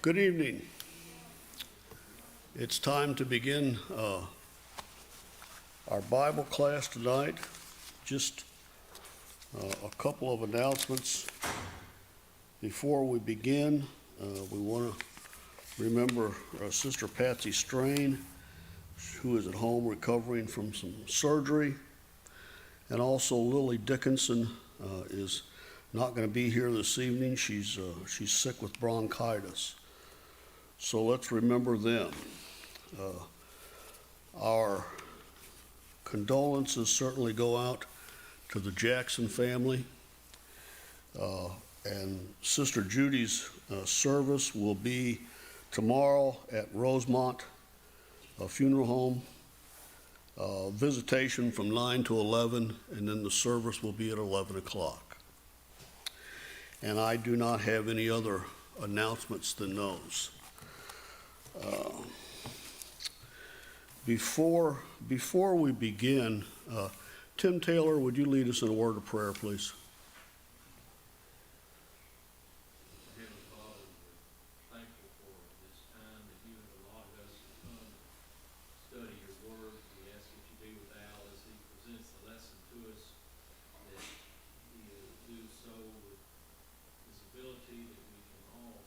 Good evening. It's time to begin our Bible class tonight. Just a couple of announcements. Before we begin, we want to remember Sister Patsy Strain, who is at home recovering from some surgery. And also Lily Dickinson is not going to be here this evening. She's sick with bronchitis. So let's remember them. Our condolences certainly go out to the Jackson family. And Sister Judy's service will be tomorrow at Rosemont Funeral Home. Visitation from 9 to 11, and then the service will be at 11 o'clock. And I do not have any other announcements than those. Before we begin, Tim Taylor, would you lead us in a word of prayer, please? Heavenly Father, we're thankful for this time that you have allotted us to come study your word. We ask that you be with Al as he presents the lesson to us, that he will do so with his ability, that we can all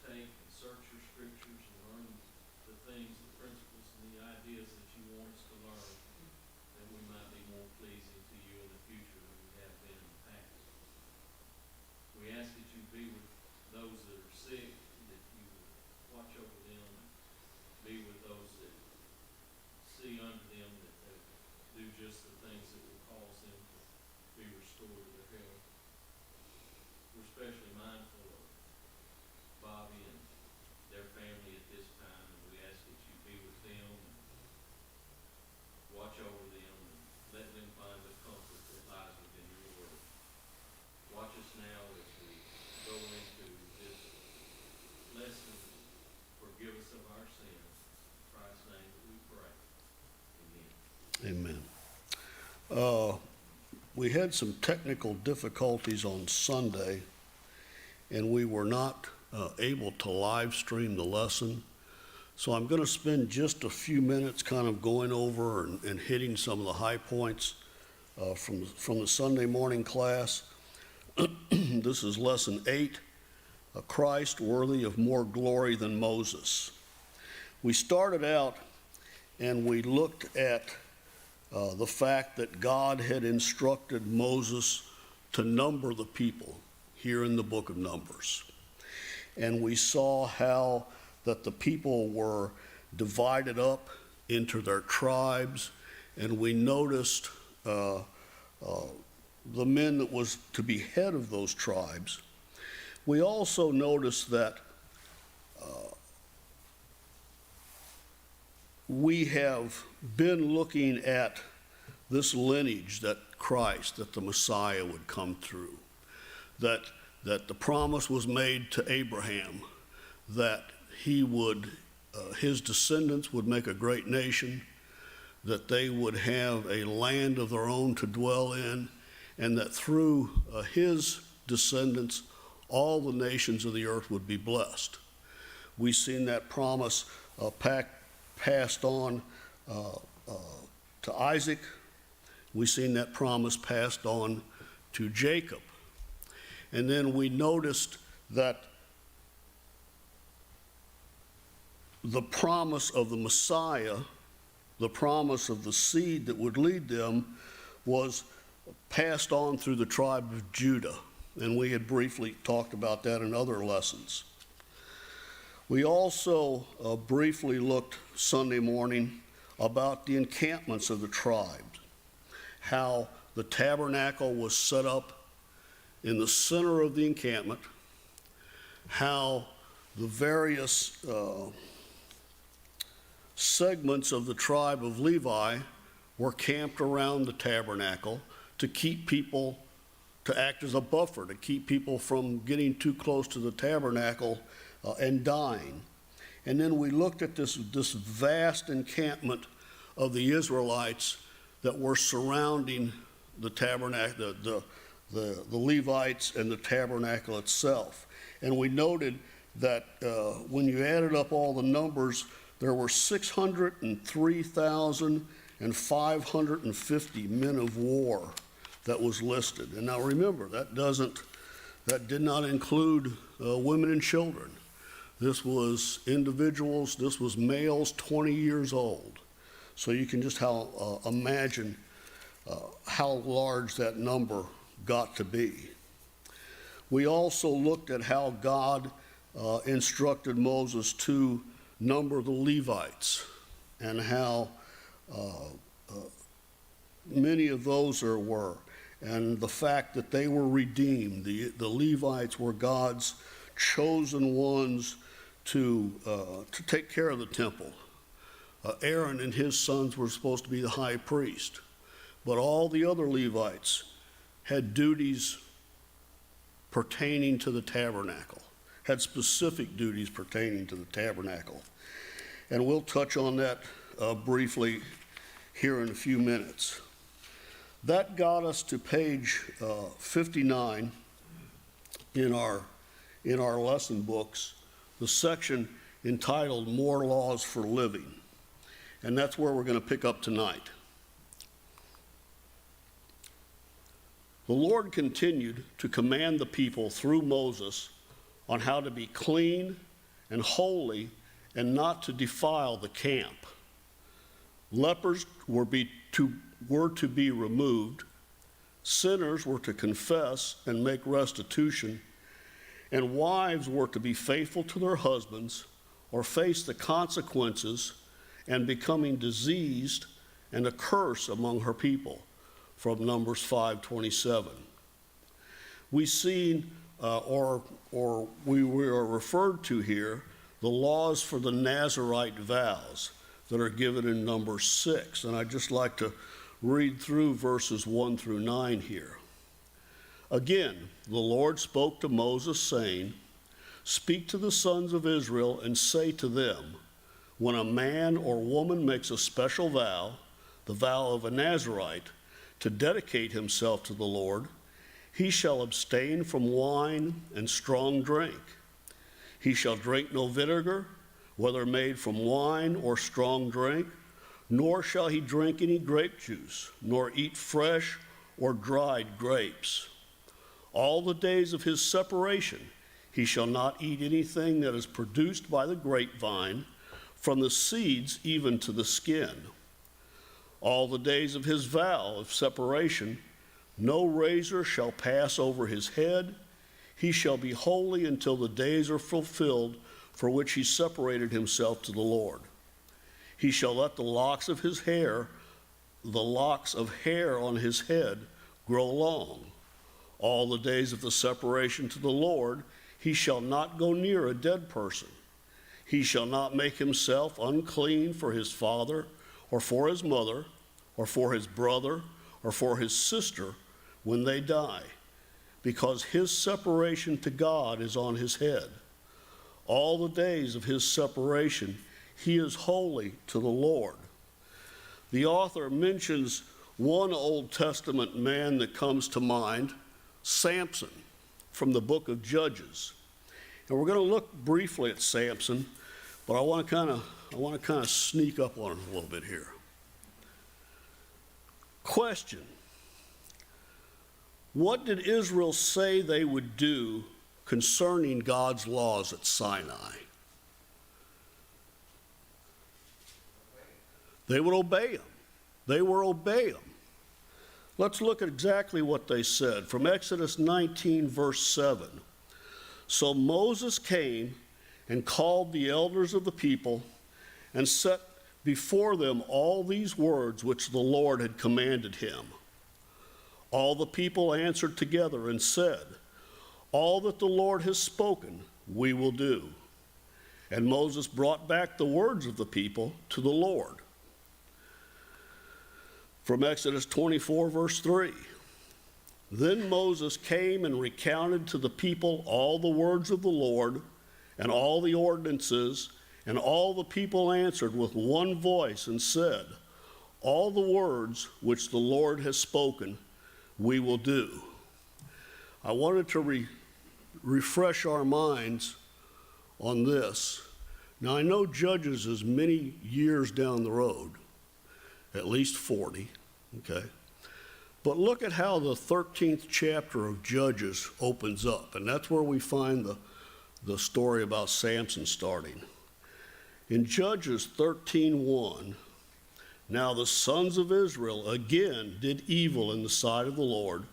take and search your scriptures and learn the things, the principles, and the ideas that you want us to learn, that we might be more pleasing to you in the future than we have been in the past. We ask that you be with those that are sick, that you watch over them, and be with those that see under them, that they do just the things that will cause them to be restored to their health. We're especially mindful of Bobby and their family at this time, and we ask that you be with them and watch over them and let them find the comfort that lies within your word. Watch us now as we go into this lesson. Forgive us of our sins. In Christ's name that we pray. Amen. Amen. We had some technical difficulties on Sunday, and we were not able to live stream the lesson. So I'm going to spend just a few minutes kind of going over and hitting some of the high points from the Sunday morning class. This is lesson 8, a Christ worthy of more glory than Moses. We started out and we looked at the fact that God had instructed Moses to number the people here in the book of Numbers. And we saw how that the people were divided up into their tribes, and we noticed the men that was to be head of those tribes. We also noticed that we have been looking at this lineage that Christ, that the Messiah would come through, that the promise was made to Abraham that he would, his descendants would make a great nation, that they would have a land of their own to dwell in, and that through his descendants, all the nations of the earth would be blessed. We've seen that promise passed on to Isaac. We've seen that promise passed on to Jacob. And then we noticed that the promise of the Messiah, the promise of the seed that would lead them, was passed on through the tribe of Judah. And we had briefly talked about that in other lessons. We also briefly looked Sunday morning about the encampments of the tribes, how the tabernacle was set up in the center of the encampment, how the various segments of the tribe of Levi were camped around the tabernacle to keep people, to act as a buffer, to keep people from getting too close to the tabernacle and dying. And then we looked at this vast encampment of the Israelites that were surrounding the tabernacle, the Levites and the tabernacle itself. And we noted that when you added up all the numbers, there were 603,550 men of war that was listed. And now remember, that did not include women and children. This was individuals, this was males 20 years old. So you can just imagine how large that number got to be. We also looked at how God instructed Moses to number the Levites and how many of those there were, and the fact that they were redeemed. The Levites were God's chosen ones to take care of the temple. Aaron and his sons were supposed to be the high priest, but all the other Levites had duties pertaining to the tabernacle, had specific duties pertaining to the tabernacle. And we'll touch on that briefly here in a few minutes. That got us to page 59 in our lesson books, the section entitled More Laws for Living. And that's where we're going to pick up tonight. The Lord continued to command the people through Moses on how to be clean and holy and not to defile the camp. Lepers were to be removed, sinners were to confess and make restitution, and wives were to be faithful to their husbands or face the consequences and becoming diseased and a curse among her people, from Numbers 5:27. We seen, or we were referred to here, the laws for the Nazirite vows that are given in Numbers 6. And I'd just like to read through verses 1 through 9 here. Again, the Lord spoke to Moses, saying, "Speak to the sons of Israel and say to them, when a man or woman makes a special vow, the vow of a Nazirite, to dedicate himself to the Lord, he shall abstain from wine and strong drink. He shall drink no vinegar, whether made from wine or strong drink, nor shall he drink any grape juice, nor eat fresh or dried grapes. All the days of his separation he shall not eat anything that is produced by the grapevine, from the seeds even to the skin. All the days of his vow of separation, no razor shall pass over his head. He shall be holy until the days are fulfilled for which he separated himself to the Lord. He shall let the locks of hair on his head grow long. All the days of the separation to the Lord, he shall not go near a dead person. He shall not make himself unclean for his father or for his mother or for his brother or for his sister when they die, because his separation to God is on his head. All the days of his separation he is holy to the Lord." The author mentions one Old Testament man that comes to mind, Samson, from the book of Judges. And we're going to look briefly at Samson, but I want to kind of sneak up on it a little bit here. Question: what did Israel say they would do concerning God's laws at Sinai? They would obey them. They were obey them. Let's look at exactly what they said from Exodus 19, verse 7. So Moses came and called the elders of the people and set before them all these words which the Lord had commanded him. All the people answered together and said, "All that the Lord has spoken, we will do." And Moses brought back the words of the people to the Lord. From Exodus 24, verse 3. Then Moses came and recounted to the people all the words of the Lord and all the ordinances, and all the people answered with one voice and said, "All the words which the Lord has spoken, we will do." I wanted to refresh our minds on this. Now, I know Judges is many years down the road, at least 40, okay? But look at how the 13th chapter of Judges opens up, and that's where we find the story about Samson starting. In Judges 13:1, now the sons of Israel again did evil in the sight of the Lord,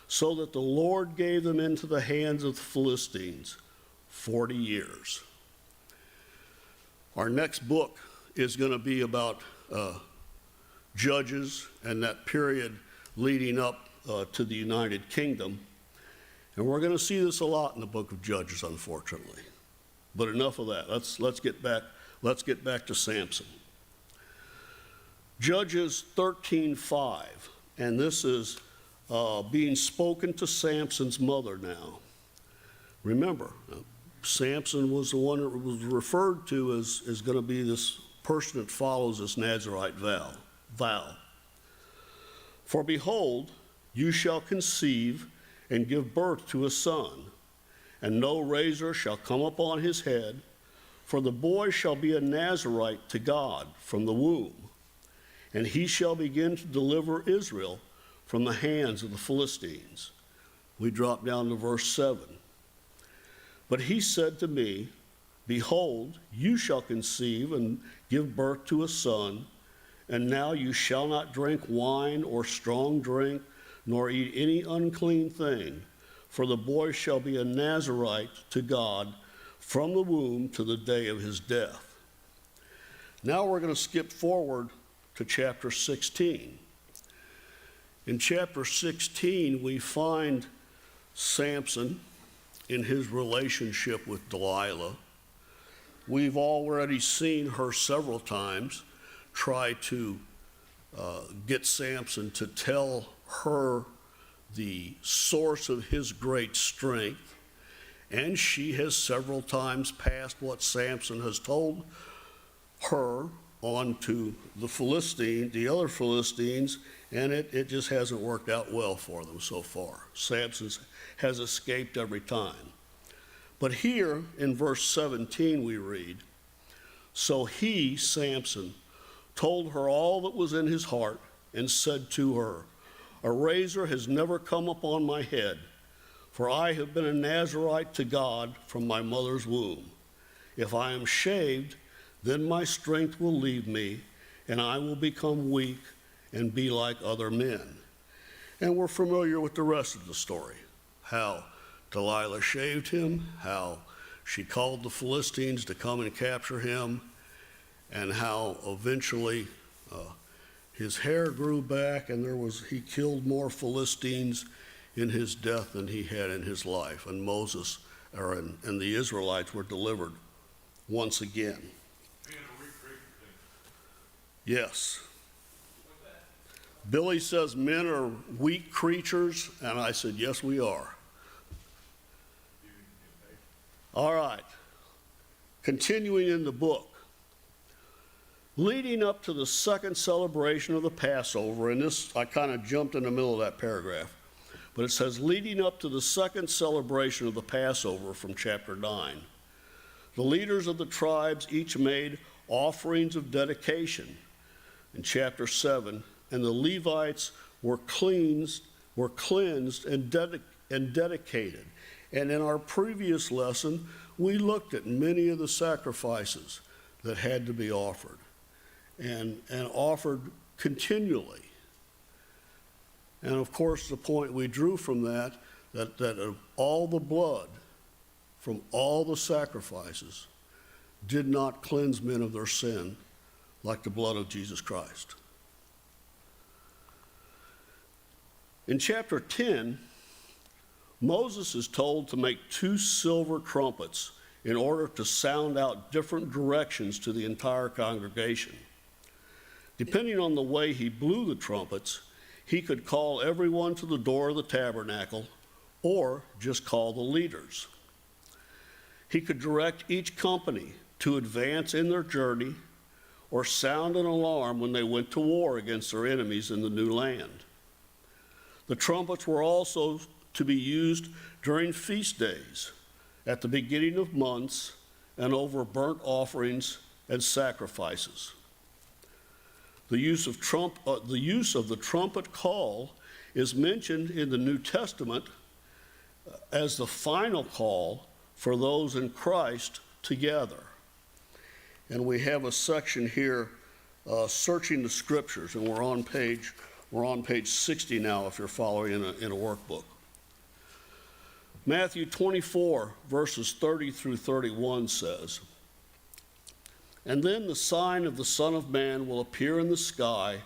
so that the Lord gave them into the hands of the Philistines 40 years. Our next book is going to be about Judges and that period leading up to the United Kingdom. And we're going to see this a lot in the book of Judges, unfortunately. But enough of that. Let's get back to Samson. Judges 13:5, and this is being spoken to Samson's mother now. Remember, Samson was the one that was referred to as going to be this person that follows this Nazirite vow. For behold, you shall conceive and give birth to a son, and no razor shall come upon his head, for the boy shall be a Nazirite to God from the womb, and he shall begin to deliver Israel from the hands of the Philistines. We drop down to verse 7. But he said to me, behold, you shall conceive and give birth to a son, and now you shall not drink wine or strong drink, nor eat any unclean thing, for the boy shall be a Nazirite to God from the womb to the day of his death. Now we're going to skip forward to chapter 16. In chapter 16, we find Samson in his relationship with Delilah. We've already seen her several times try to get Samson to tell her the source of his great strength, and she has several times passed what Samson has told her on to the other Philistines, and it just hasn't worked out well for them so far. Samson has escaped every time. But here in verse 17 we read, so he, Samson, told her all that was in his heart, and said to her, a razor has never come upon my head, for I have been a Nazirite to God from my mother's womb. If I am shaved, then my strength will leave me, and I will become weak and be like other men. And we're familiar with the rest of the story, how Delilah shaved him, how she called the Philistines to come and capture him, and how eventually his hair grew back, and he killed more Philistines in his death than he had in his life. And and the Israelites were delivered once again. Yes. Billy says men are weak creatures, and I said, yes, we are. All right. Continuing in the book. Leading up to the second celebration of the Passover, and this, I kind of jumped in the middle of that paragraph, but it says, leading up to the second celebration of the Passover from chapter 9, the leaders of the tribes each made offerings of dedication. In chapter 7, and the Levites were cleansed and dedicated. And in our previous lesson, we looked at many of the sacrifices that had to be offered. And offered continually. And of course, the point we drew from that of all the blood from all the sacrifices did not cleanse men of their sin like the blood of Jesus Christ. In chapter 10, Moses is told to make 2 silver trumpets in order to sound out different directions to the entire congregation. Depending on the way he blew the trumpets, he could call everyone to the door of the tabernacle or just call the leaders. He could direct each company to advance in their journey or sound an alarm when they went to war against their enemies in the new land. The trumpets were also to be used during feast days, at the beginning of months, and over burnt offerings and sacrifices. The use of the trumpet call is mentioned in the New Testament as the final call for those in Christ to gather. And we have a section here, searching the scriptures, and we're on page 60 now if you're following in a workbook. Matthew 24, verses 30 through 31 says, "And then the sign of the Son of Man will appear in the sky,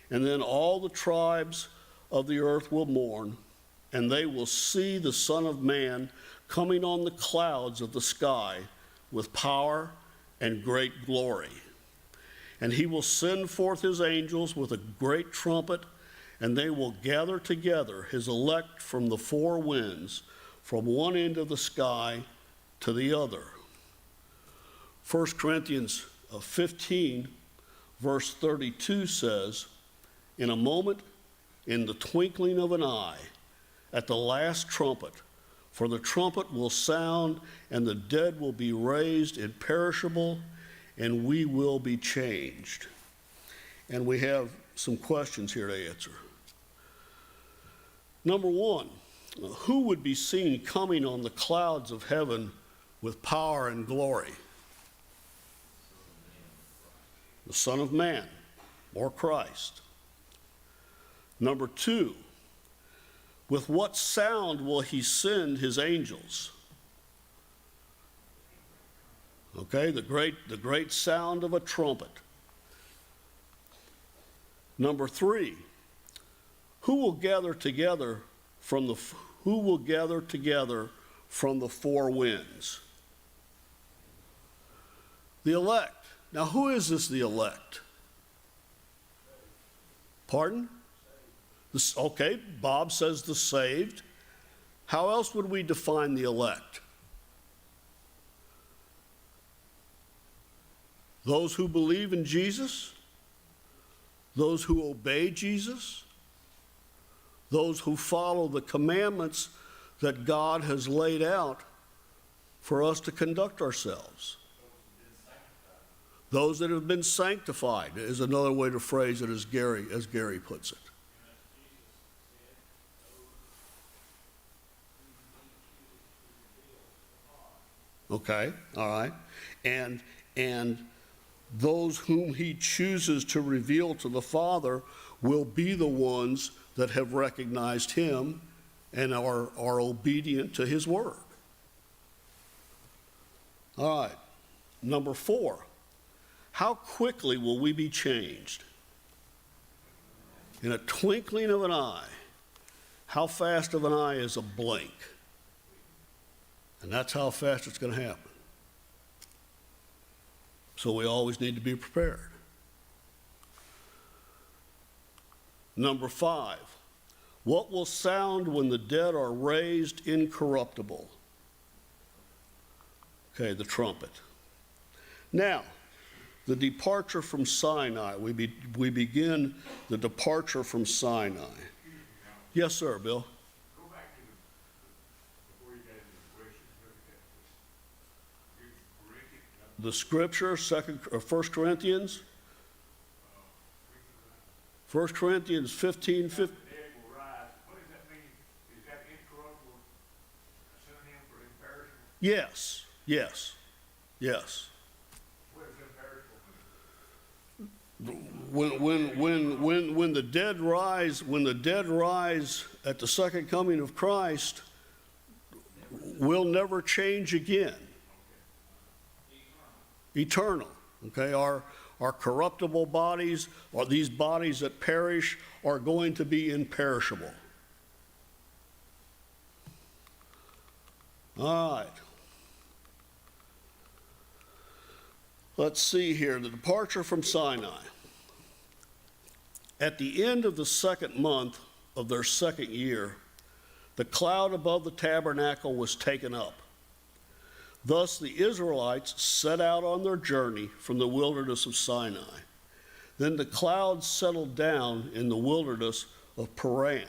and then all the tribes of the earth will mourn, and they will see the Son of Man coming on the clouds of the sky with power and great glory. And he will send forth his angels with a great trumpet, and they will gather together his elect from the four winds, from one end of the sky to the other." 1 Corinthians 15, verse 32 says, "In a moment, in the twinkling of an eye, at the last trumpet, for the trumpet will sound, and the dead will be raised imperishable, and we will be changed." And we have some questions here to answer. Number one, who would be seen coming on the clouds of heaven with power and glory? The Son of Man, or Christ. Number two, with what sound will he send his angels? Okay, the great sound of a trumpet. Number three, who will gather together from the four winds? The elect. Now, who is this, the elect? Pardon? Okay, Bob says the saved. How else would we define the elect? Those who believe in Jesus, those who obey Jesus, those who follow the commandments that God has laid out for us to conduct ourselves. Those that have been sanctified is another way to phrase it, as Gary puts it. Okay, all right. And those whom he chooses to reveal to the Father will be the ones that have recognized him and are obedient to his word. All right, number four, how quickly will we be changed? In a twinkling of an eye. How fast of an eye is a blink? And that's how fast it's going to happen. So we always need to be prepared. Number five, what will sound when the dead are raised incorruptible? Okay, the trumpet. Now, the departure from Sinai. We begin the departure from Sinai. Yes, sir, Bill. Go back to before you got into the questions, look at The scripture, 1 Corinthians. 1 Corinthians 15. the dead will rise. What does that mean? Is that incorruptible synonym for imperishable? Yes. What is imperishable? When the dead rise at the second coming of Christ, will never change again. Eternal. Okay, our corruptible bodies, or these bodies that perish, are going to be imperishable. All right. Let's see here, the departure from Sinai. At the end of the second month of their second year, the cloud above the tabernacle was taken up. Thus the Israelites set out on their journey from the wilderness of Sinai. Then the cloud settled down in the wilderness of Paran.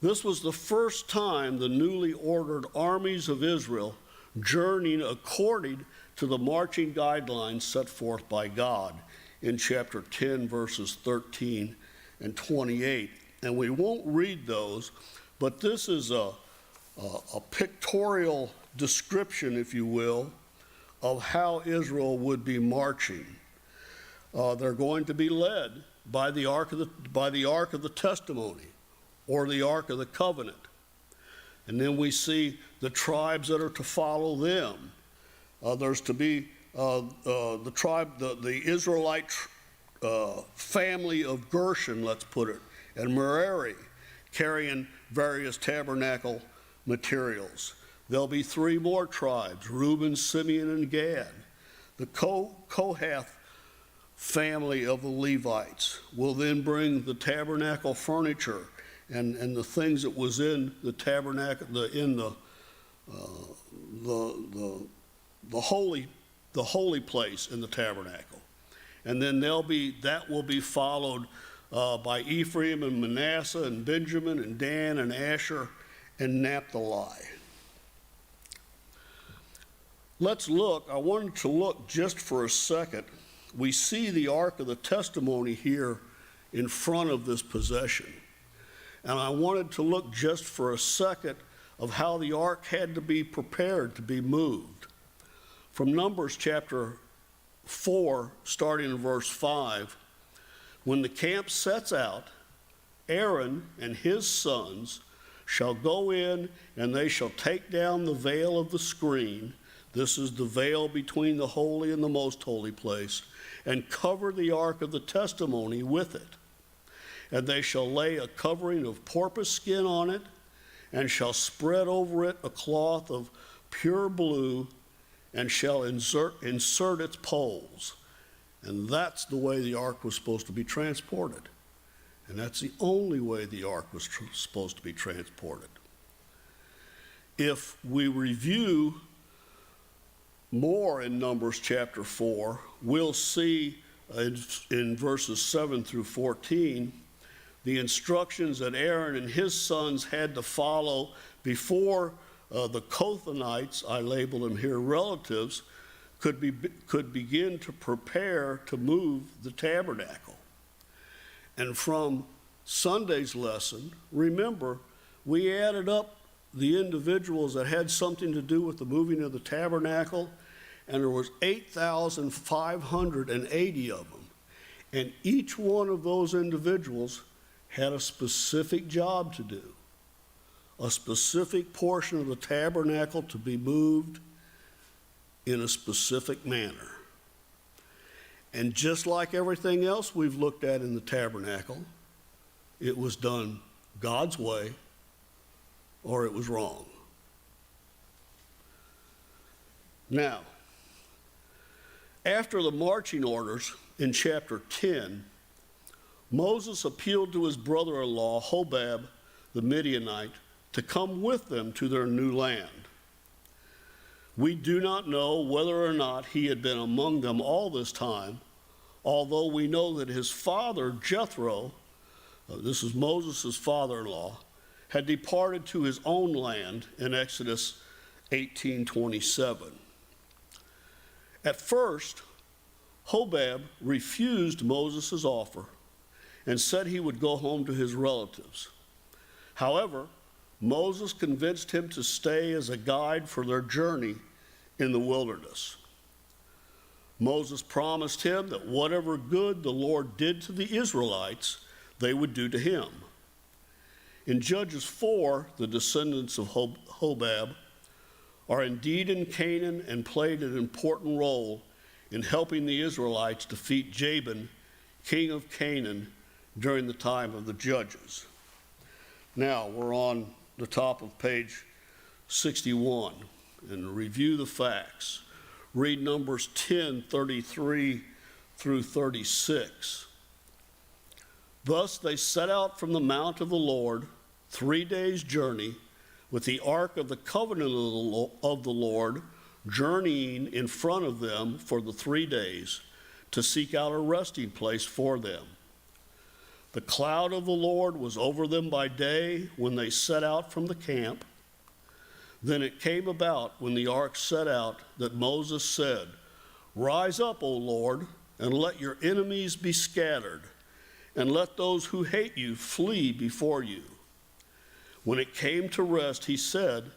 This was the first time the newly ordered armies of Israel journeying according to the marching guidelines set forth by God in chapter 10, verses 13 and 28. And we won't read those, but this is a pictorial description, if you will, of how Israel would be marching. They're going to be led by the ark of the testimony, or the ark of the covenant. And then we see the tribes that are to follow them. There's to be the Israelite family of Gershon, let's put it, and Merari, carrying various tabernacle materials. There'll be 3 more tribes, Reuben, Simeon, and Gad. The Kohath family of the Levites will then bring the tabernacle furniture and the things that was in the tabernacle, the holy place in the tabernacle. And then that will be followed by Ephraim and Manasseh and Benjamin and Dan and Asher and Naphtali. Let's look. I wanted to look just for a second. We see the Ark of the Testimony here in front of this possession. And I wanted to look just for a second of how the ark had to be prepared to be moved. From Numbers chapter 4, starting in verse 5, when the camp sets out, Aaron and his sons shall go in, and they shall take down the veil of the screen. This is the veil between the holy and the most holy place, and cover the ark of the testimony with it. And they shall lay a covering of porpoise skin on it, and shall spread over it a cloth of pure blue, and shall insert its poles. And that's the way the ark was supposed to be transported. And that's the only way the ark was supposed to be transported. If we review more in Numbers chapter 4, we'll see in verses 7 through 14 the instructions that Aaron and his sons had to follow before the Kothanites, I label them here relatives, could begin to prepare to move the tabernacle. And from Sunday's lesson, remember, we added up the individuals that had something to do with the moving of the tabernacle, and there was 8,580 of them. And each one of those individuals had a specific job to do, a specific portion of the tabernacle to be moved in a specific manner. And just like everything else we've looked at in the tabernacle, it was done God's way or it was wrong. Now, after the marching orders in chapter 10, Moses appealed to his brother-in-law, Hobab, the Midianite, to come with them to their new land. We do not know whether or not he had been among them all this time, although we know that his father, Jethro, this is Moses' father-in-law, had departed to his own land in Exodus 18:27. At first, Hobab refused Moses' offer and said he would go home to his relatives. However, Moses convinced him to stay as a guide for their journey in the wilderness. Moses promised him that whatever good the Lord did to the Israelites, they would do to him. In Judges 4, the descendants of Hobab are indeed in Canaan and played an important role in helping the Israelites defeat Jabin, king of Canaan, during the time of the Judges. Now, we're on the top of page 61, and review the facts. Read Numbers 10:33 through 36. Thus they set out from the mount of the Lord, 3 days' journey, with the ark of the covenant of the Lord journeying in front of them for the 3 days to seek out a resting place for them. The cloud of the Lord was over them by day when they set out from the camp. Then it came about when the ark set out that Moses said, "Rise up, O Lord, and let your enemies be scattered, and let those who hate you flee before you." When it came to rest, he said,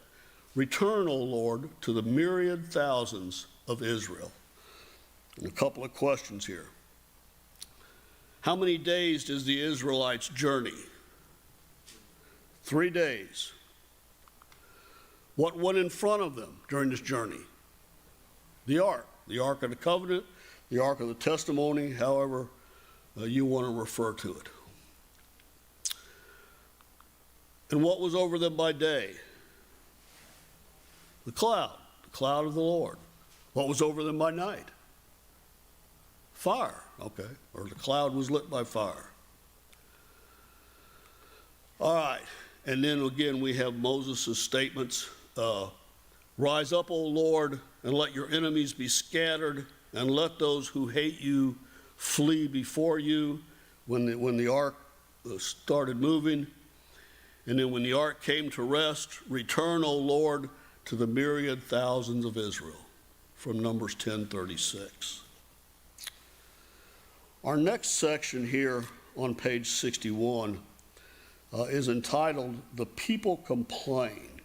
"Return, O Lord, to the myriad thousands of Israel." And a couple of questions here. How many days does the Israelites journey? 3 days. What went in front of them during this journey? The Ark of the Covenant, the Ark of the Testimony, however you want to refer to it. And what was over them by day? The cloud of the Lord. What was over them by night? Fire, okay, or the cloud was lit by fire. All right, and then again we have Moses' statements. Rise up, O Lord, and let your enemies be scattered, and let those who hate you flee before you, when the ark started moving. And then when the ark came to rest, return, O Lord, to the myriad thousands of Israel, from Numbers 10:36. Our next section here on page 61 is entitled, "The People Complain."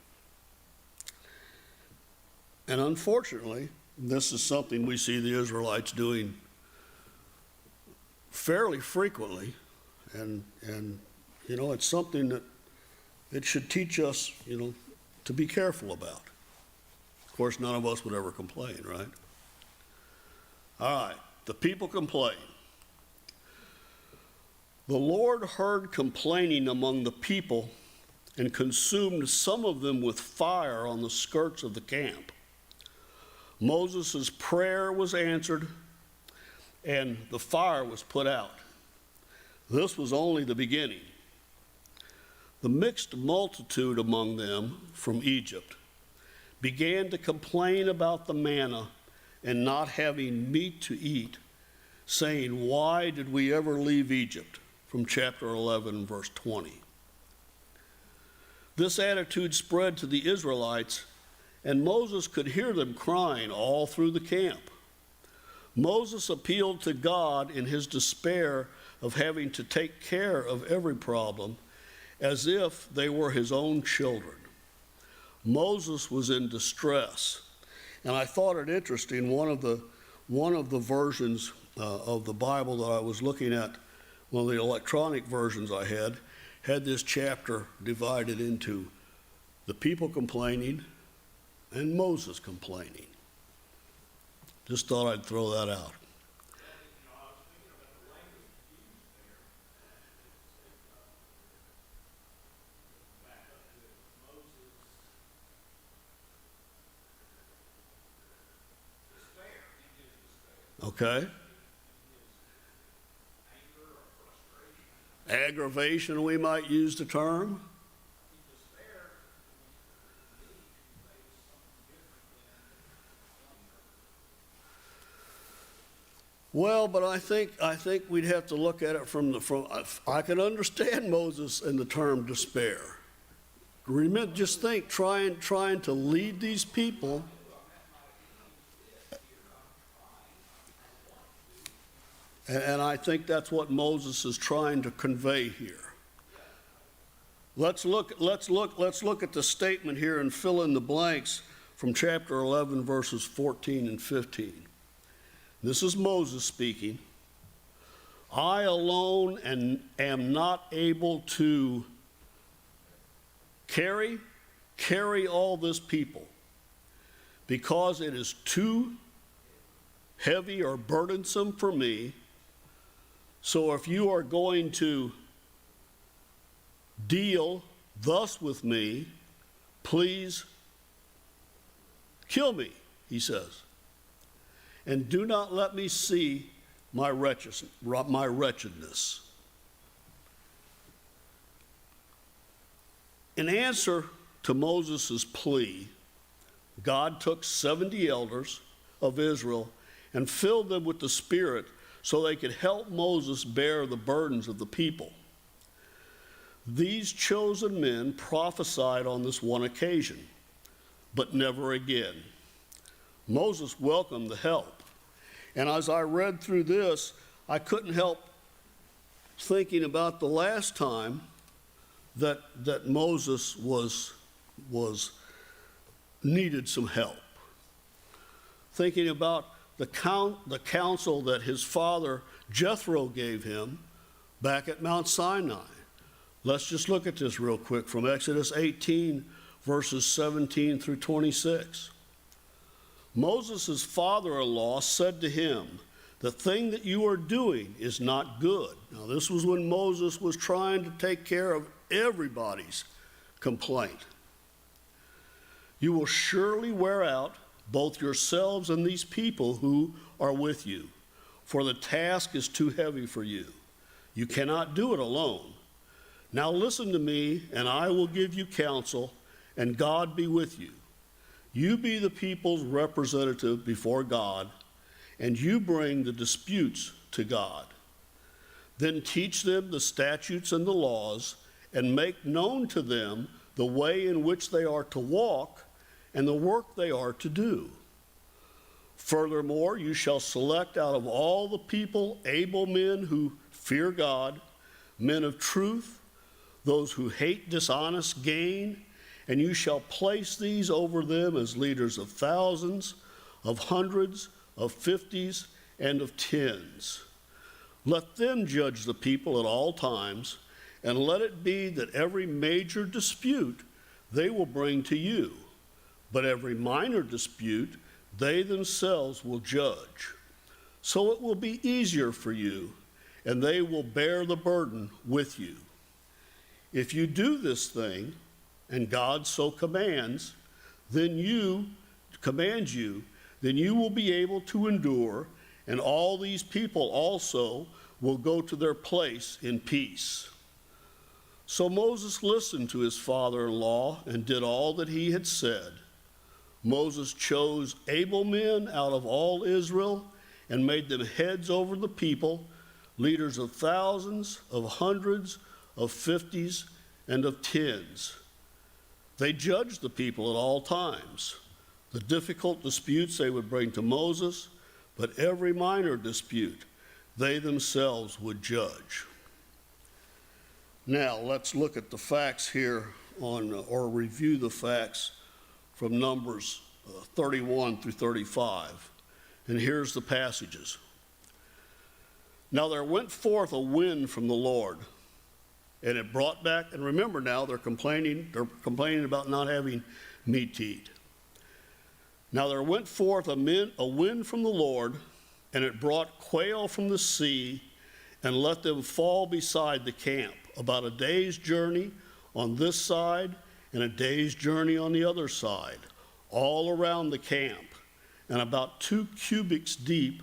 And unfortunately, this is something we see the Israelites doing fairly frequently, and it's something that it should teach us, to be careful about. Of course, none of us would ever complain, right? All right, the people complain. The Lord heard complaining among the people and consumed some of them with fire on the skirts of the camp. Moses' prayer was answered, and the fire was put out. This was only the beginning. The mixed multitude among them from Egypt began to complain about the manna and not having meat to eat, saying, "Why did we ever leave Egypt?" From chapter 11, verse 20. This attitude spread to the Israelites, and Moses could hear them crying all through the camp. Moses appealed to God in his despair of having to take care of every problem as if they were his own children. Moses was in distress, and I thought it interesting. One of the versions of the Bible that I was looking at, one of the electronic versions I had this chapter divided into the people complaining and Moses complaining. Just thought I'd throw that out. Okay. Aggravation, we might use the term. Well, but I think we'd have to look at it from I can understand Moses and the term despair. Remember, just think, trying to lead these people. And I think that's what Moses is trying to convey here. Let's look at the statement here and fill in the blanks from chapter 11, verses 14 and 15. This is Moses speaking. I alone am not able to carry all this people, because it is too heavy or burdensome for me. So if you are going to deal thus with me, please kill me, he says, and do not let me see my wretchedness. In answer to Moses' plea, God took 70 elders of Israel and filled them with the Spirit so they could help Moses bear the burdens of the people. These chosen men prophesied on this one occasion. but never again. Moses welcomed the help. And as I read through this, I couldn't help thinking about the last time that Moses needed some help. Thinking about the counsel that his father Jethro gave him back at Mount Sinai. Let's just look at this real quick from Exodus 18, verses 17 through 26. Moses' father-in-law said to him, "The thing that you are doing is not good." Now, this was when Moses was trying to take care of everybody's complaint. "You will surely wear out both yourselves and these people who are with you, for the task is too heavy for you. You cannot do it alone. Now listen to me, and I will give you counsel, and God be with you. You be the people's representative before God, and you bring the disputes to God. Then teach them the statutes and the laws, and make known to them the way in which they are to walk and the work they are to do. Furthermore, you shall select out of all the people able men who fear God, men of truth, those who hate dishonest gain, and you shall place these over them as leaders of thousands, of hundreds, of fifties, and of tens. Let them judge the people at all times, and let it be that every major dispute they will bring to you, but every minor dispute they themselves will judge. So it will be easier for you, and they will bear the burden with you. If you do this thing, and God so commands, then you will be able to endure, and all these people also will go to their place in peace." So Moses listened to his father-in-law and did all that he had said. Moses chose able men out of all Israel and made them heads over the people, leaders of thousands, of hundreds, of fifties, and of tens. They judged the people at all times. The difficult disputes they would bring to Moses, but every minor dispute they themselves would judge. Now, let's look at the facts here or review the facts from Numbers 31 through 35. And here's the passages. "Now there went forth a wind from the Lord, and it brought back," and remember now, they're complaining about not having meat to eat. "Now there went forth a wind from the Lord, and it brought quail from the sea, and let them fall beside the camp, about a day's journey on this side, and a day's journey on the other side, all around the camp, and about 2 cubits deep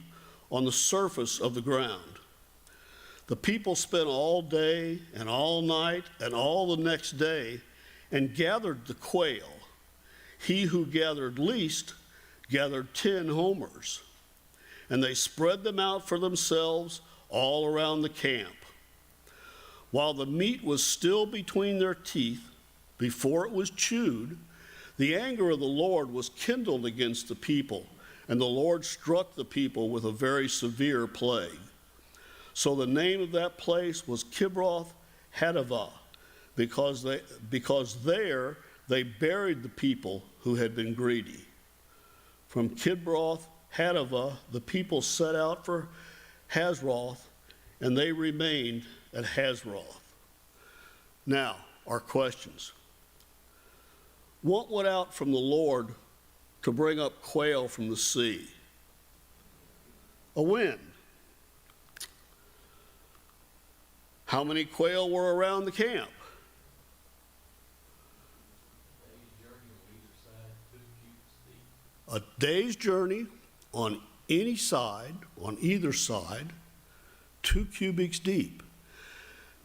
on the surface of the ground. The people spent all day and all night and all the next day and gathered the quail. He who gathered least gathered 10 homers, and they spread them out for themselves all around the camp. While the meat was still between their teeth, before it was chewed, the anger of the Lord was kindled against the people, and the Lord struck the people with a very severe plague. So the name of that place was Kibroth Hattaavah, because there they buried the people who had been greedy. From Kibroth Hattaavah, the people set out for Hazroth, and they remained at Hazroth." Now, our questions. What went out from the Lord to bring up quail from the sea? A wind. How many quail were around the camp? A day's journey on any side, on either side, 2 cubits deep.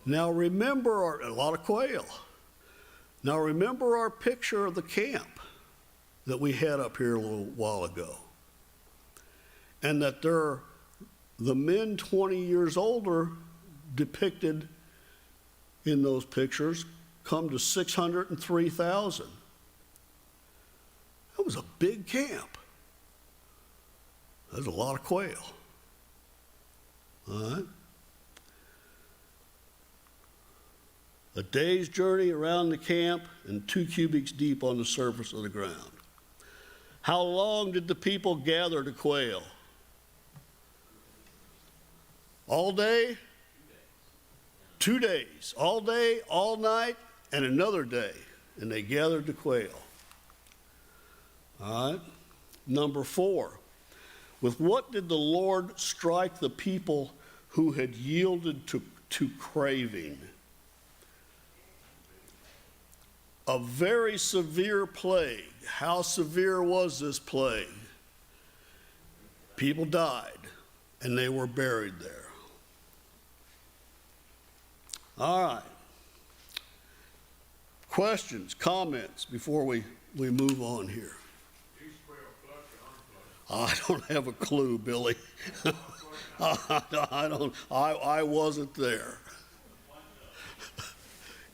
Now remember a lot of quail. Now remember our picture of the camp that we had up here a little while ago. And that the men 20 years older depicted in those pictures come to 603,000. big camp. There's a lot of quail. All right? A day's journey around the camp and 2 cubits deep on the surface of the ground. How long did the people gather the quail? All day? 2 days. All day, all night, and another day. And they gathered the quail. All right? Number 4. With what did the Lord strike the people who had yielded to craving? A very severe plague. How severe was this plague? People died, and they were buried there. All right. Questions, comments before we move on here? These quail flush or unflush? I don't have a clue, Billy. I wasn't there.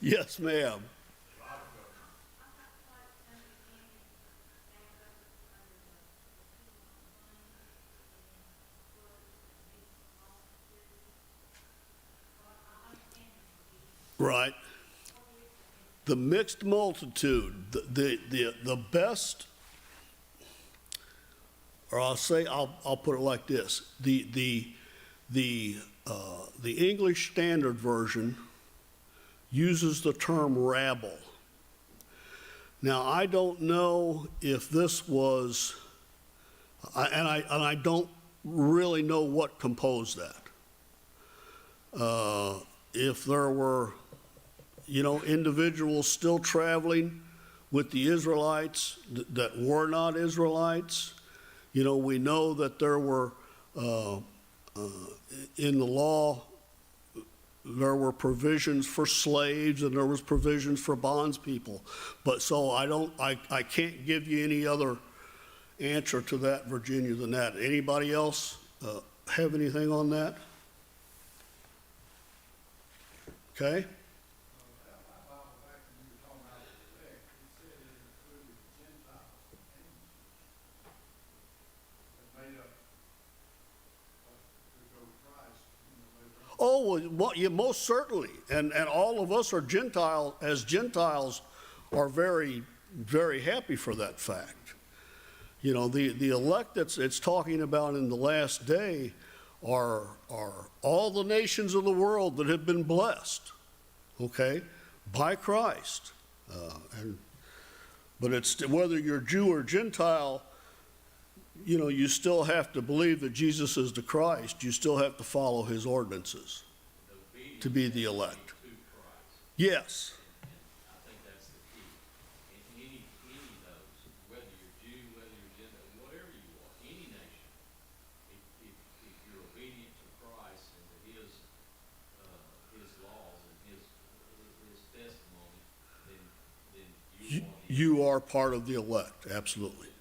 Yes, ma'am. Right. The mixed multitude, the best, or I'll put it like this: the English Standard Version uses the term rabble. Now I don't know if this was, and I don't really know what composed that. If there were, individuals still traveling with the Israelites that were not Israelites. We know that there were, in the law, there were provisions for slaves and there was provisions for bondspeople. But so I can't give you any other answer to that, Virginia, than that. Anybody else have anything on that? Okay. Oh, well, yeah, most certainly. And all of us are Gentiles are very, very happy for that fact. The elect it's talking about in the last day are all the nations of the world that have been blessed, okay, by Christ. But it's whether you're Jew or Gentile, you still have to believe that Jesus is the Christ. You still have to follow his ordinances to be the elect. Yes. I think that's the key. And any of those, whether you're Jew, whether you're Gentile, whatever you are, any nation, if you're obedient to Christ and to his laws and his testimony, then You are part of the elect, absolutely. Be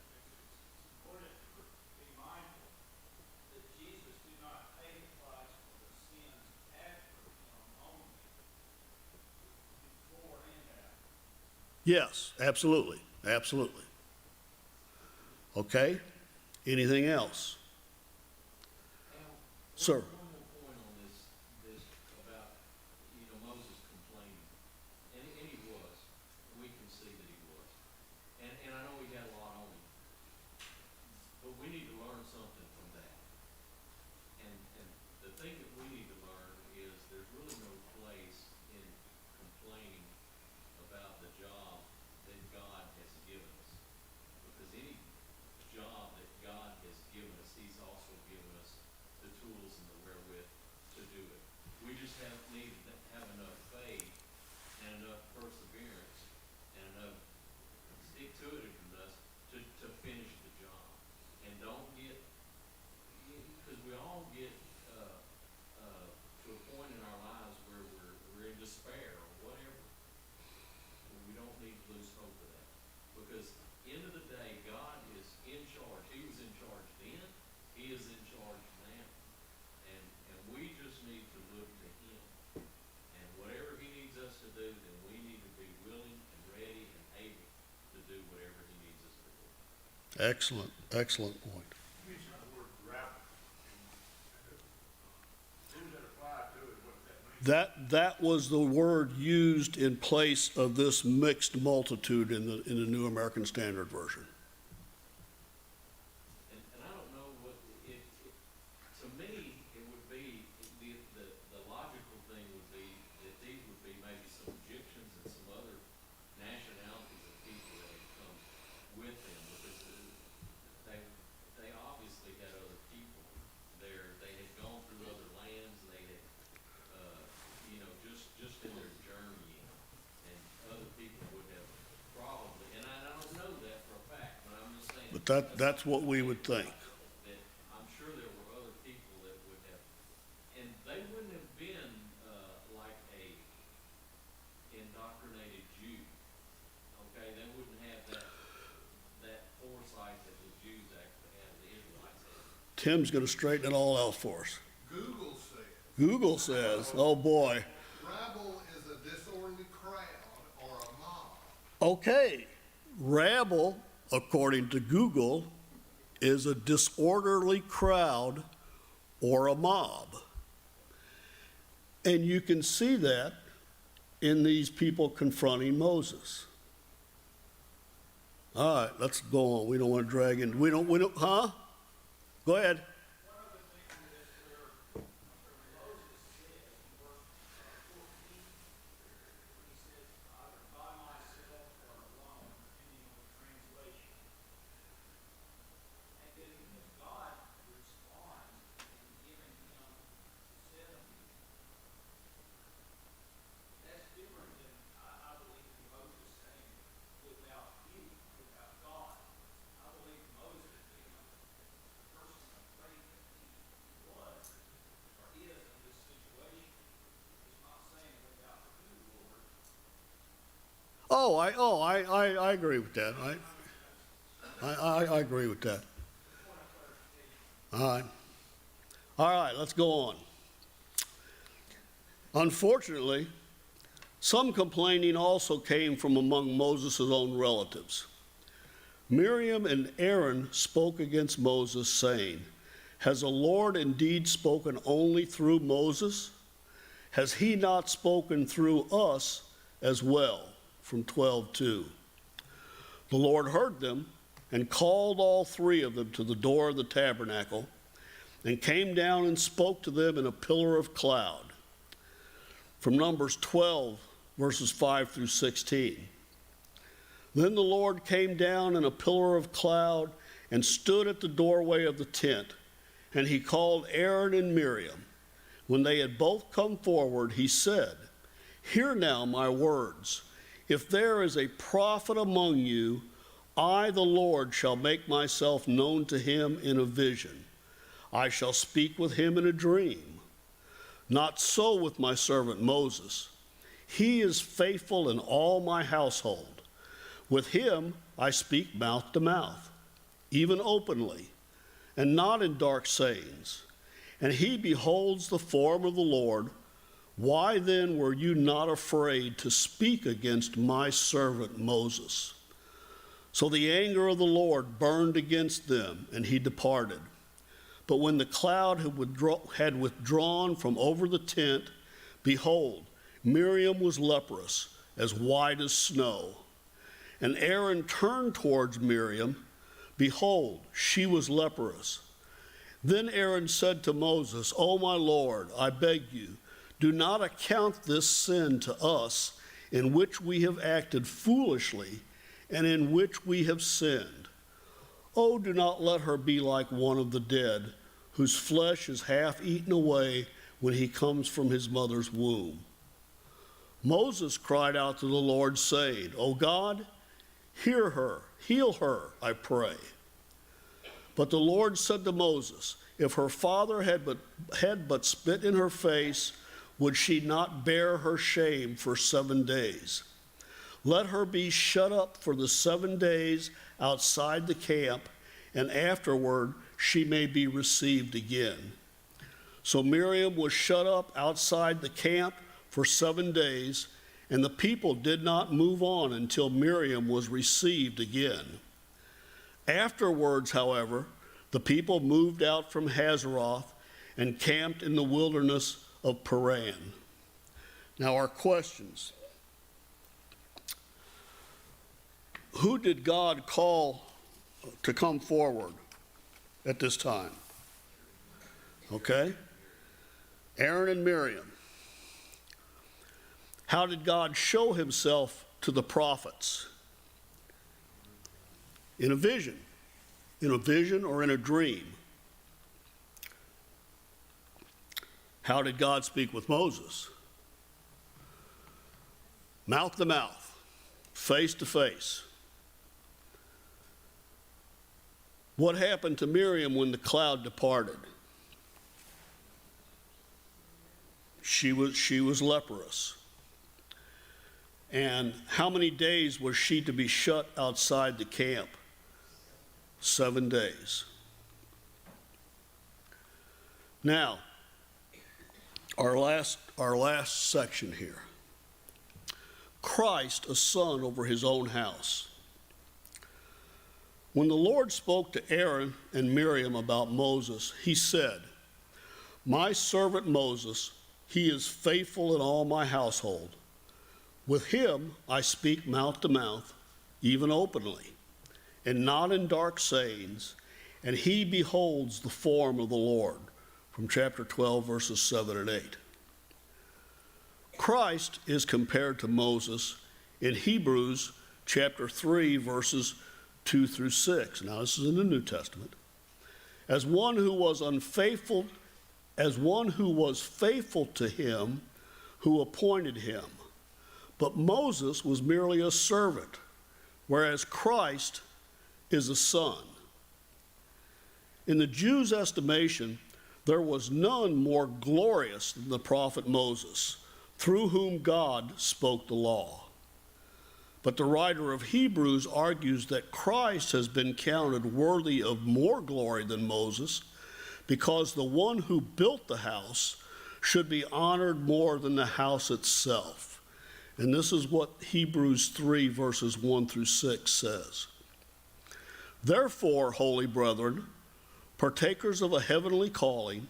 mindful that Jesus did not pay the price for the sins after him only, before and after. Yes, absolutely, absolutely. Okay, anything else? Sir. One more point on this about, Moses complaining. And he was. We can see that he was. And I know he had a lot on him. But we need to learn something from that. And the thing that we need to learn is there's really no place in complaining about the job that God has given us. Because any job that God has given us, he's also given us the tools and the wherewith to do it. We just need to have enough faith and enough perseverance and enough stick-to-itiveness to finish the job. And don't get, because we all get to a point in our lives where we're in despair or whatever. We don't need to lose hope of that. Because end of the day, God is in charge. He was in charge then. He is in charge now. And we just need to look to him. And whatever he needs us to do, then we need to be willing and ready and able to do whatever he needs us to do. Excellent, excellent point. You mentioned the word grape. Who does that apply to and what does that mean? That was the word used in place of this mixed multitude in the New American Standard Version. And I don't know what, to me, it would be, the logical thing would be that these would be maybe some Egyptians and some other nationalities of people that had come with them, because they obviously had other people there. They had gone through other lands, they had, just in their journey, and other people would have probably, and I don't know that for a fact, but I'm just saying. But that's what we would think. That I'm sure there were other people that would have, and they wouldn't have been, like a indoctrinated Jew, okay? They wouldn't have that foresight that the Jews actually had, the Israelites had. Tim's going to straighten it all out for us. Google says Google says, oh boy. rabble is a disorderly crowd or a mob. Okay, rabble, according to Google, is a disorderly crowd or a mob. And you can see that in these people confronting Moses. All right, let's go on. We don't want to drag in. We don't, huh? Go ahead. One other thing is where Moses said in verse 14, he says, either by myself or alone, depending on the translation. And then God responds in giving him 70. That's different than, I believe, Moses saying, without you, without God. I believe Moses being a person of faith that he was or is in this situation is not saying without you, Lord. I agree with that. I agree with that. All right. All right, let's go on. Unfortunately, some complaining also came from among Moses' own relatives. Miriam and Aaron spoke against Moses, saying, has the Lord indeed spoken only through Moses? Has he not spoken through us as well? From 12:2. The Lord heard them and called all three of them to the door of the tabernacle and came down and spoke to them in a pillar of cloud. From Numbers 12, verses 5 through 16. Then the Lord came down in a pillar of cloud and stood at the doorway of the tent, and he called Aaron and Miriam. When they had both come forward, he said, hear now my words. If there is a prophet among you, I, the Lord, shall make myself known to him in a vision. I shall speak with him in a dream. Not so with my servant Moses. He is faithful in all my household. With him I speak mouth to mouth, even openly, and not in dark sayings. And he beholds the form of the Lord. Why then were you not afraid to speak against my servant Moses? So the anger of the Lord burned against them, and he departed. But when the cloud had withdrawn from over the tent, behold, Miriam was leprous, as white as snow. And Aaron turned towards Miriam. Behold, she was leprous. Then Aaron said to Moses, O my Lord, I beg you, do not account this sin to us, in which we have acted foolishly and in which we have sinned. Oh, do not let her be like one of the dead, whose flesh is half eaten away when he comes from his mother's womb. Moses cried out to the Lord, saying, O God, hear her, heal her, I pray. But the Lord said to Moses, if her father had but spit in her face, would she not bear her shame for 7 days? Let her be shut up for the 7 days outside the camp, and afterward she may be received again. So Miriam was shut up outside the camp for 7 days, and the people did not move on until Miriam was received again. Afterwards, however, the people moved out from Hazeroth and camped in the wilderness of Paran. Now, our questions. Who did God call to come forward at this time? Okay? Aaron and Miriam. How did God show himself to the prophets? In a vision. In a vision or in a dream. How did God speak with Moses? Mouth to mouth, face to face. What happened to Miriam when the cloud departed? She was leprous. And how many days was she to be shut outside the camp? 7 days. Now, our last section here. Christ, a son over his own house. When the Lord spoke to Aaron and Miriam about Moses, he said, "My servant Moses, he is faithful in all my household. With him I speak mouth to mouth, even openly, and not in dark sayings, and he beholds the form of the Lord." From chapter 12, verses 7 and 8. Christ is compared to Moses in Hebrews chapter 3, verses 2 through 6. Now, this is in the New Testament. As one who was faithful to him who appointed him. But Moses was merely a servant, whereas Christ is a son. In the Jews' estimation, there was none more glorious than the prophet Moses, through whom God spoke the law. But the writer of Hebrews argues that Christ has been counted worthy of more glory than Moses, because the one who built the house should be honored more than the house itself. And this is what Hebrews 3, verses 1 through 6 says. Therefore, holy brethren, partakers of a heavenly calling,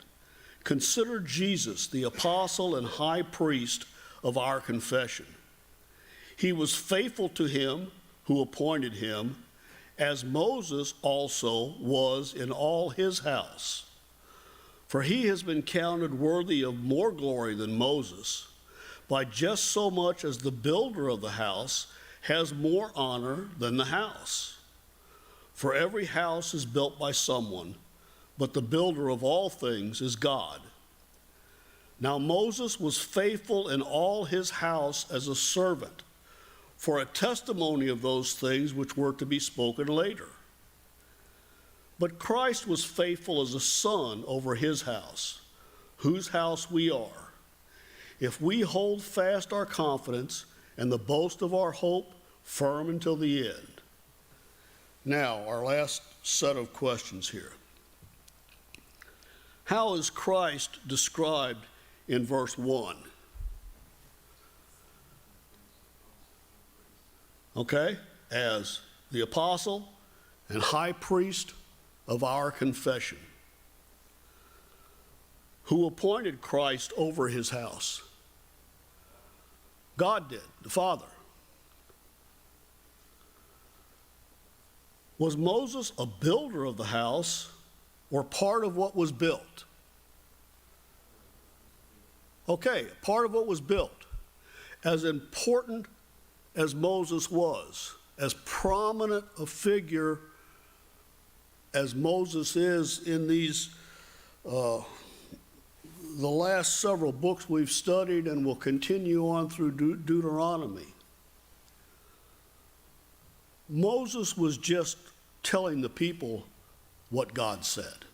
consider Jesus, the apostle and high priest of our confession. He was faithful to him who appointed him, as Moses also was in all his house. For he has been counted worthy of more glory than Moses, by just so much as the builder of the house has more honor than the house. For every house is built by someone, but the builder of all things is God. Now Moses was faithful in all his house as a servant, for a testimony of those things which were to be spoken later. But Christ was faithful as a son over his house, whose house we are, if we hold fast our confidence and the boast of our hope firm until the end. Now, our last set of questions here. How is Christ described in verse 1? Okay, as the apostle and high priest of our confession. Who appointed Christ over his house? God did, the Father. Was Moses a builder of the house or part of what was built? Okay, part of what was built. As important as Moses was, as prominent a figure as Moses is in these, the last several books we've studied and will continue on through Deuteronomy. Moses was just telling the people what God said.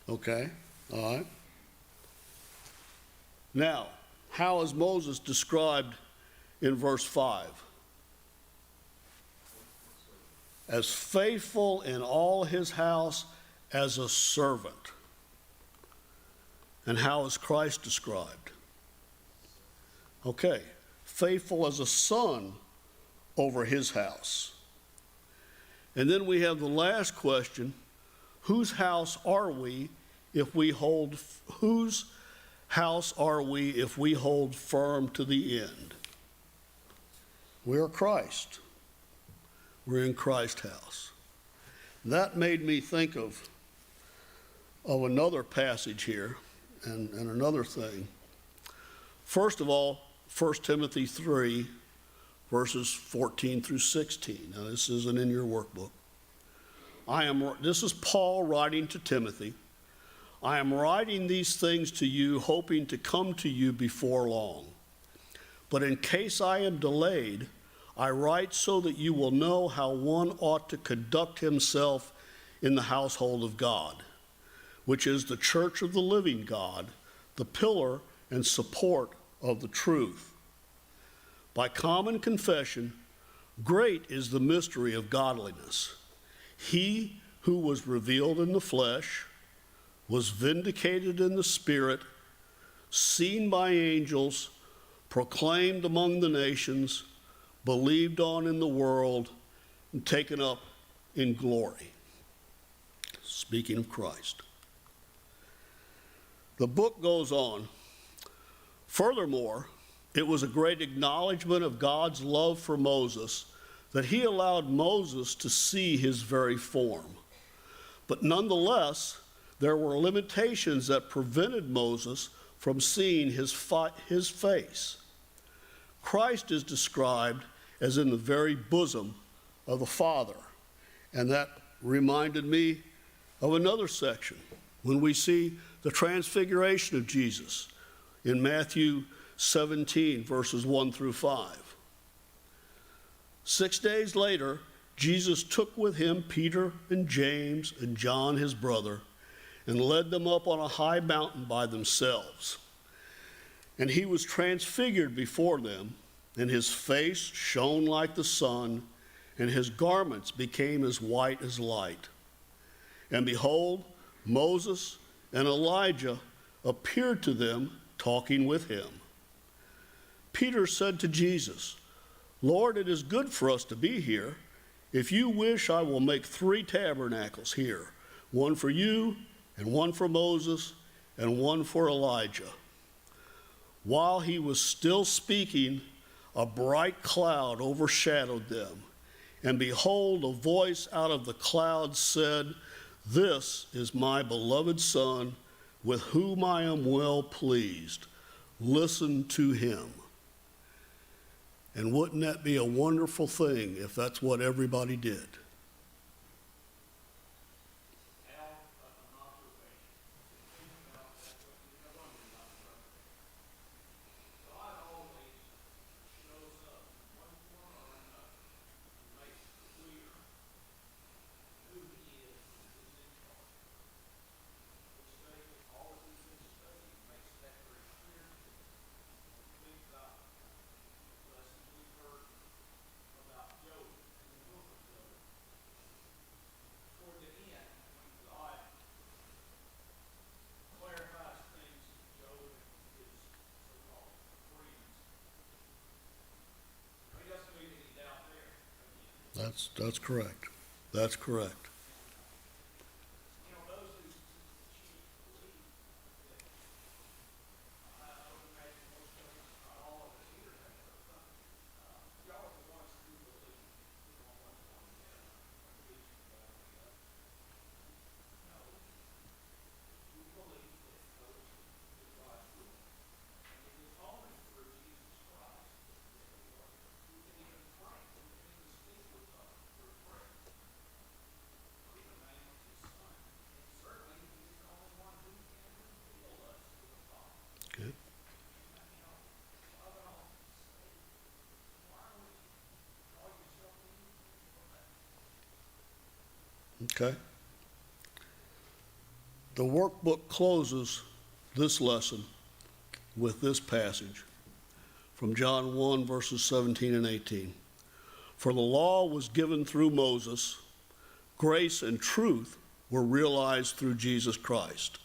Okay, all right. Now, how is Moses described in verse 5? As faithful in all his house as a servant. And how is Christ described? Okay, faithful as a son over his house. And then we have the last question, whose house are we if we hold firm to the end? We are Christ. We're in Christ's house. That made me think of another passage here and another thing. First of all, 1 Timothy 3, verses 14 through 16. Now, this isn't in your workbook. This is Paul writing to Timothy. I am writing these things to you, hoping to come to you before long. But in case I am delayed, I write so that you will know how one ought to conduct himself in the household of God, which is the church of the living God, the pillar and support of the truth. By common confession, great is the mystery of godliness. He who was revealed in the flesh, was vindicated in the spirit, seen by angels, proclaimed among the nations, believed on in the world, and taken up in glory. Speaking of Christ. The book goes on. Furthermore, it was a great acknowledgement of God's love for Moses that he allowed Moses to see his very form. But nonetheless, there were limitations that prevented Moses from seeing his face. Christ is described as in the very bosom of the Father. And that reminded me of another section when we see the transfiguration of Jesus in Matthew 17, verses 1 through 5. 6 days later, Jesus took with him Peter and James and John, his brother, and led them up on a high mountain by themselves. And he was transfigured before them, and his face shone like the sun, and his garments became as white as light. And behold, Moses and Elijah appeared to them, talking with him. Peter said to Jesus, Lord, it is good for us to be here. If you wish, I will make 3 tabernacles here, one for you, and one for Moses, and one for Elijah. While he was still speaking, a bright cloud overshadowed them. And behold, a voice out of the cloud said, This is my beloved Son, with whom I am well pleased. Listen to him. And wouldn't that be a wonderful thing if that's what everybody did? That's correct. That's correct. Okay. The workbook closes this lesson with this passage from John 1, verses 17 and 18. For the law was given through Moses, grace and truth were realized through Jesus Christ.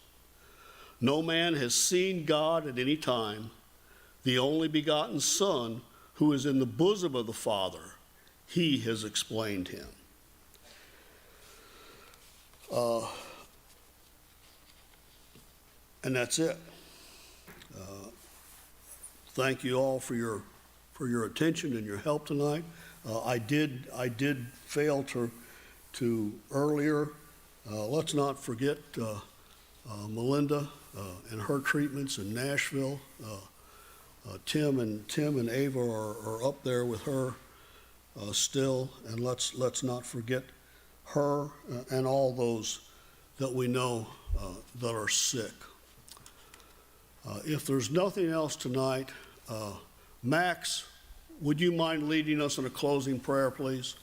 No man has seen God at any time. The only begotten Son, who is in the bosom of the Father, he has explained him. And that's it. Thank you all for your attention and your help tonight. I did fail to earlier. Let's not forget Melinda and her treatments in Nashville. Tim and Ava are up there with her still, and let's not forget her and all those that we know that are sick. If there's nothing else tonight, Max, would you mind leading us in a closing prayer, please?